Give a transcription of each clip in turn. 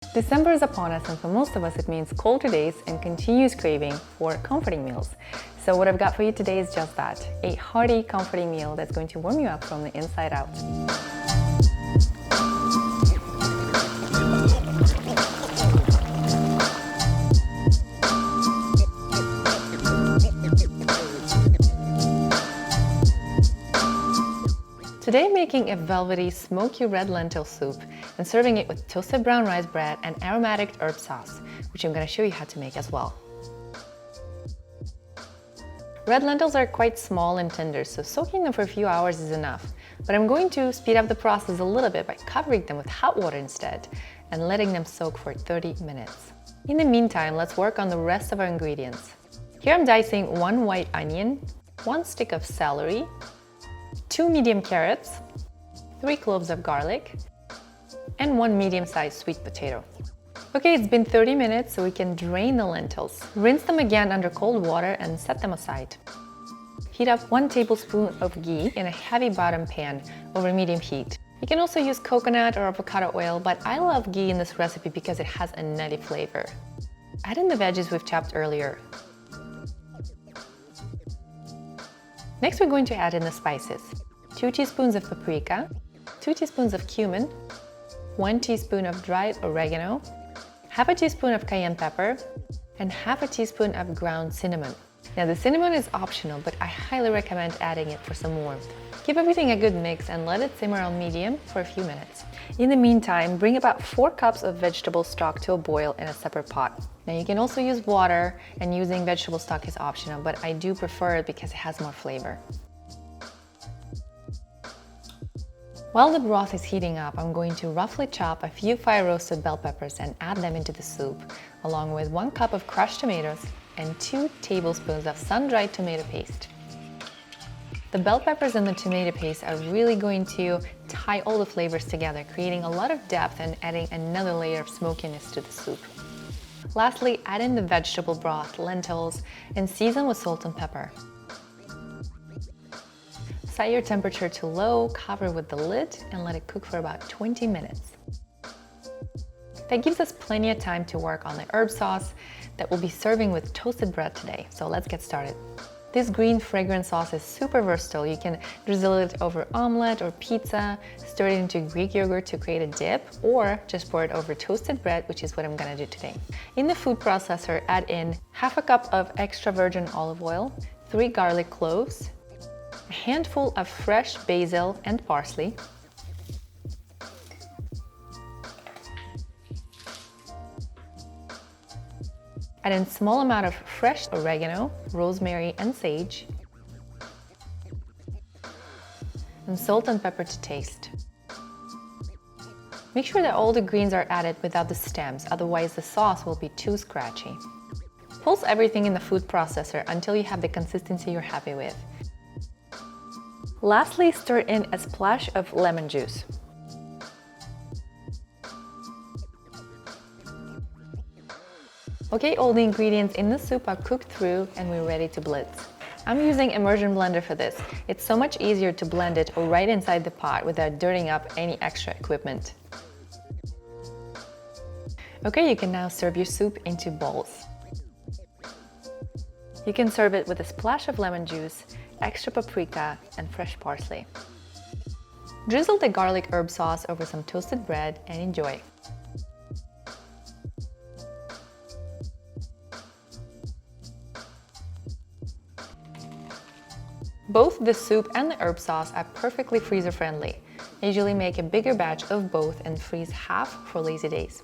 December is upon us, and for most of us it means colder days and continuous craving for comforting meals. So what I've got for you today is just that, a hearty, comforting meal that's going to warm you up from the inside out. Today I'm making a velvety, smoky red lentil soup and serving it with toasted brown rice bread and aromatic herb sauce, which I'm going to show you how to make as well. Red lentils are quite small and tender, so soaking them for a few hours is enough. But I'm going to speed up the process a little bit by covering them with hot water instead and letting them soak for 30 minutes. In the meantime, let's work on the rest of our ingredients. Here I'm dicing 1 white onion, 1 stick of celery, 2 medium carrots, 3 cloves of garlic, and 1 medium-sized sweet potato. Okay, it's been 30 minutes, so we can drain the lentils. Rinse them again under cold water and set them aside. Heat up 1 tablespoon of ghee in a heavy bottom pan over medium heat. You can also use coconut or avocado oil, but I love ghee in this recipe because it has a nutty flavor. Add in the veggies we've chopped earlier. Next, we're going to add in the spices. 2 teaspoons of paprika, 2 teaspoons of cumin, 1 teaspoon of dried oregano, half a teaspoon of cayenne pepper, and half a teaspoon of ground cinnamon. Now the cinnamon is optional, but I highly recommend adding it for some warmth. Give everything a good mix and let it simmer on medium for a few minutes. In the meantime, bring about 4 cups of vegetable stock to a boil in a separate pot. Now you can also use water, and using vegetable stock is optional, but I do prefer it because it has more flavor. While the broth is heating up, I'm going to roughly chop a few fire roasted bell peppers and add them into the soup, along with 1 cup of crushed tomatoes and 2 tablespoons of sun-dried tomato paste. The bell peppers and the tomato paste are really going to tie all the flavors together, creating a lot of depth and adding another layer of smokiness to the soup. Lastly, add in the vegetable broth, lentils, and season with salt and pepper. Set your temperature to low, cover with the lid, and let it cook for about 20 minutes. That gives us plenty of time to work on the herb sauce that we'll be serving with toasted bread today, so let's get started. This green fragrant sauce is super versatile. You can drizzle it over omelette or pizza, stir it into Greek yogurt to create a dip, or just pour it over toasted bread, which is what I'm gonna do today. In the food processor, add in half a cup of extra virgin olive oil, 3 garlic cloves, a handful of fresh basil and parsley, add in small amount of fresh oregano, rosemary, and sage, and salt and pepper to taste. Make sure that all the greens are added without the stems, otherwise the sauce will be too scratchy. Pulse everything in the food processor until you have the consistency you're happy with. Lastly, stir in a splash of lemon juice. Okay, all the ingredients in the soup are cooked through and we're ready to blitz. I'm using immersion blender for this. It's so much easier to blend it right inside the pot without dirtying up any extra equipment. Okay, you can now serve your soup into bowls. You can serve it with a splash of lemon juice, extra paprika, and fresh parsley. Drizzle the garlic herb sauce over some toasted bread and enjoy. Both the soup and the herb sauce are perfectly freezer friendly. I usually make a bigger batch of both and freeze half for lazy days.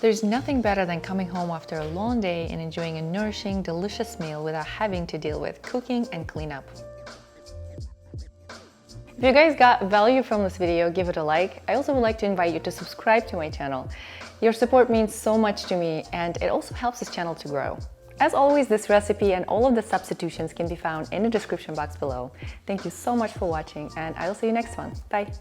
There's nothing better than coming home after a long day and enjoying a nourishing, delicious meal without having to deal with cooking and cleanup. If you guys got value from this video, give it a like. I also would like to invite you to subscribe to my channel. Your support means so much to me, and it also helps this channel to grow. As always, this recipe and all of the substitutions can be found in the description box below. Thank you so much for watching, and I'll see you next one. Bye!